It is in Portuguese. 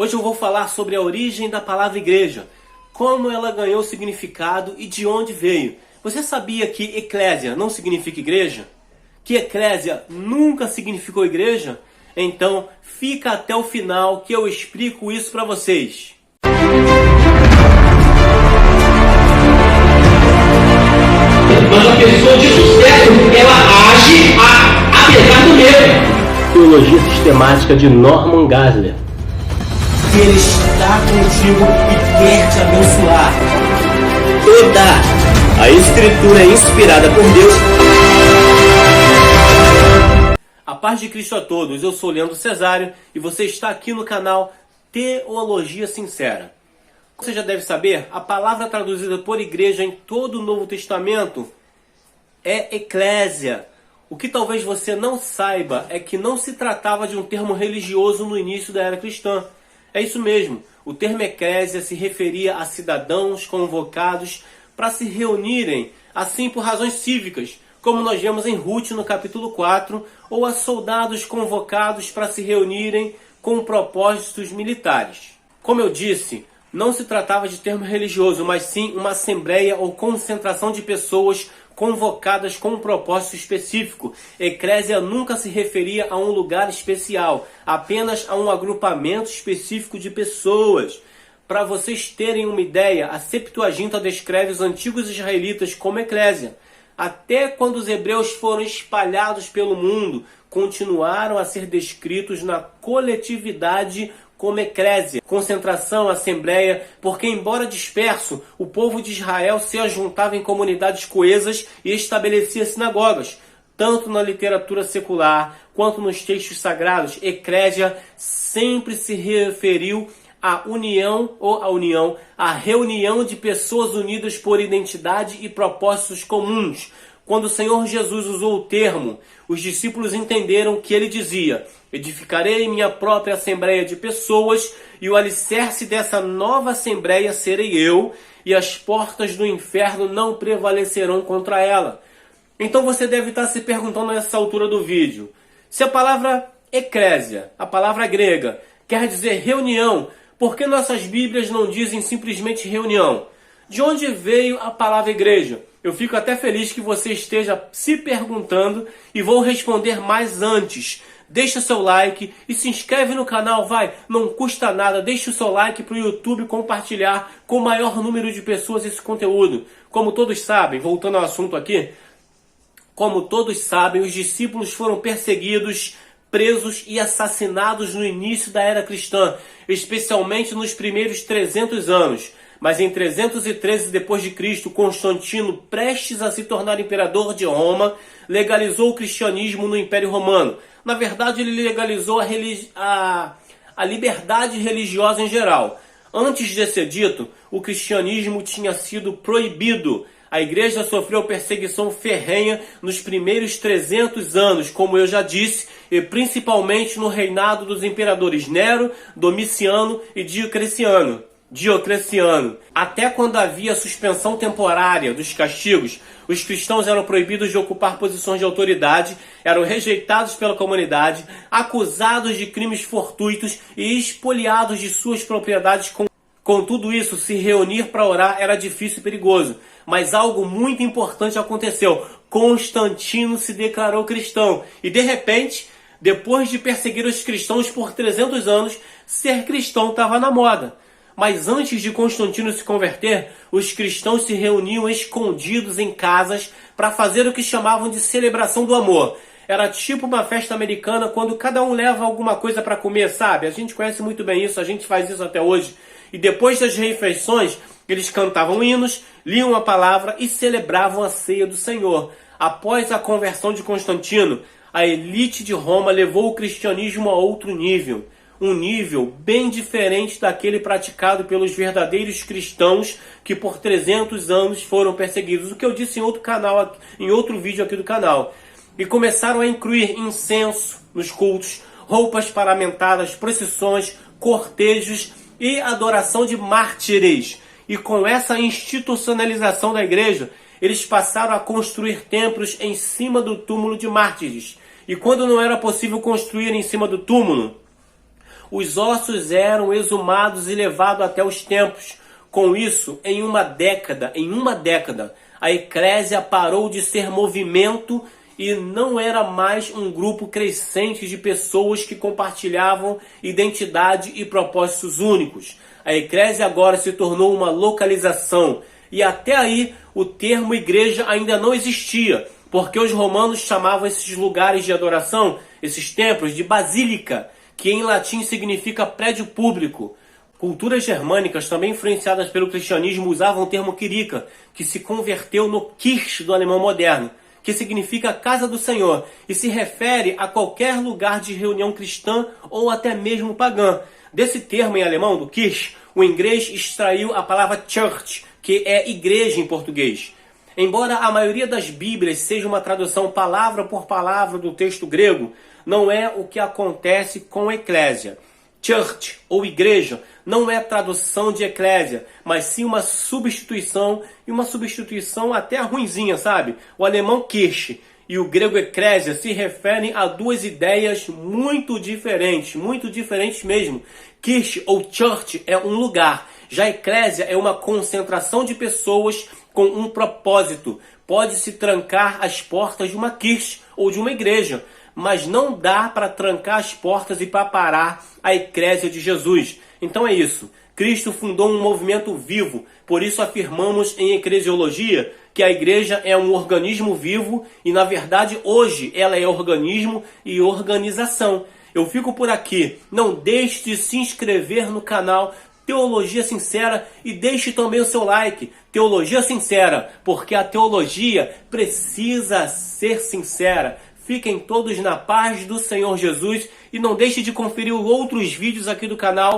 Hoje eu vou falar sobre a origem da palavra igreja, como ela ganhou significado e de onde veio. Você sabia que eclésia não significa igreja? Que eclésia nunca significou igreja? Então fica até o final que eu explico isso para vocês. Mas a pessoa de sucesso, ela age apesar do medo. Teologia sistemática de Norman Geisler. Ele está contigo e quer te abençoar. Toda a Escritura é inspirada por Deus. A paz de Cristo a todos, eu sou Leandro Cesário e você está aqui no canal Teologia Sincera. Você já deve saber, a palavra traduzida por igreja em todo o Novo Testamento é eclésia. O que talvez você não saiba é que não se tratava de um termo religioso no início da era cristã. É isso mesmo, o termo eclésia se referia a cidadãos convocados para se reunirem, assim por razões cívicas, como nós vemos em Ruth no capítulo 4, ou a soldados convocados para se reunirem com propósitos militares. Como eu disse, não se tratava de termo religioso, mas sim uma assembleia ou concentração de pessoas convocadas com um propósito específico. Eclésia nunca se referia a um lugar especial, apenas a um agrupamento específico de pessoas. Para vocês terem uma ideia, a Septuaginta descreve os antigos israelitas como eclésia. Até quando os hebreus foram espalhados pelo mundo, continuaram a ser descritos na coletividade como eclésia, concentração, assembleia, porque embora disperso, o povo de Israel se ajuntava em comunidades coesas e estabelecia sinagogas. Tanto na literatura secular quanto nos textos sagrados, eclésia sempre se referiu à união à reunião de pessoas unidas por identidade e propósitos comuns. Quando o Senhor Jesus usou o termo, os discípulos entenderam que ele dizia: edificarei minha própria assembleia de pessoas, e o alicerce dessa nova assembleia serei eu, e as portas do inferno não prevalecerão contra ela. Então você deve estar se perguntando nessa altura do vídeo, se a palavra eclésia, a palavra grega, quer dizer reunião, por que nossas Bíblias não dizem simplesmente reunião? De onde veio a palavra igreja? Eu fico até feliz que você esteja se perguntando e vou responder mais antes. Deixa seu like e se inscreve no canal, vai, não custa nada. Deixa o seu like para o YouTube compartilhar com o maior número de pessoas esse conteúdo. Como todos sabem, voltando ao assunto aqui, como todos sabem, os discípulos foram perseguidos, presos e assassinados no início da era cristã, especialmente nos primeiros 300 anos. Mas em 313 d.C., Constantino, prestes a se tornar imperador de Roma, legalizou o cristianismo no Império Romano. Na verdade, ele legalizou a liberdade religiosa em geral. Antes desse edito, o cristianismo tinha sido proibido. A igreja sofreu perseguição ferrenha nos primeiros 300 anos, como eu já disse, e principalmente no reinado dos imperadores Nero, Domiciano e Diocleciano. Até quando havia suspensão temporária dos castigos, os cristãos eram proibidos de ocupar posições de autoridade, eram rejeitados pela comunidade, acusados de crimes fortuitos e expoliados de suas propriedades. Com tudo isso, se reunir para orar era difícil e perigoso. Mas algo muito importante aconteceu. Constantino se declarou cristão e, de repente, depois de perseguir os cristãos por 300 anos, ser cristão estava na moda. Mas antes de Constantino se converter, os cristãos se reuniam escondidos em casas para fazer o que chamavam de celebração do amor. Era tipo uma festa americana quando cada um leva alguma coisa para comer, sabe? A gente conhece muito bem isso, a gente faz isso até hoje. E depois das refeições, eles cantavam hinos, liam a palavra e celebravam a ceia do Senhor. Após a conversão de Constantino, a elite de Roma levou o cristianismo a outro nível. Um nível bem diferente daquele praticado pelos verdadeiros cristãos que por 300 anos foram perseguidos. O que eu disse em outro canal, em outro vídeo aqui do canal. E começaram a incluir incenso nos cultos, roupas paramentadas, procissões, cortejos e adoração de mártires. E com essa institucionalização da igreja, eles passaram a construir templos em cima do túmulo de mártires. E quando não era possível construir em cima do túmulo, os ossos eram exumados e levados até os templos. Com isso, em uma década, a eclésia parou de ser movimento e não era mais um grupo crescente de pessoas que compartilhavam identidade e propósitos únicos. A eclésia agora se tornou uma localização, e até aí o termo igreja ainda não existia, porque os romanos chamavam esses lugares de adoração, esses templos, de basílica, que em latim significa prédio público. Culturas germânicas, também influenciadas pelo cristianismo, usavam o termo quirica, que se converteu no Kirche do alemão moderno, que significa casa do Senhor, e se refere a qualquer lugar de reunião cristã ou até mesmo pagã. Desse termo em alemão, do Kirche, o inglês extraiu a palavra church, que é igreja em português. Embora a maioria das Bíblias seja uma tradução palavra por palavra do texto grego, não é o que acontece com eclésia. Church, ou igreja, não é tradução de eclésia, mas sim uma substituição, e uma substituição até ruinzinha, sabe? O alemão Kirche e o grego eclésia se referem a duas ideias muito diferentes mesmo. Kirche ou church é um lugar, já eclésia é uma concentração de pessoas com um propósito. Pode-se trancar as portas de uma kirche ou de uma igreja, mas não dá para trancar as portas e para parar a eclésia de Jesus. Então é isso. Cristo fundou um movimento vivo, por isso afirmamos em eclesiologia que a igreja é um organismo vivo e, na verdade, hoje ela é organismo e organização. Eu fico por aqui. Não deixe de se inscrever no canal Teologia Sincera e deixe também o seu like. Teologia Sincera, porque a teologia precisa ser sincera. Fiquem todos na paz do Senhor Jesus e não deixe de conferir outros vídeos aqui do canal.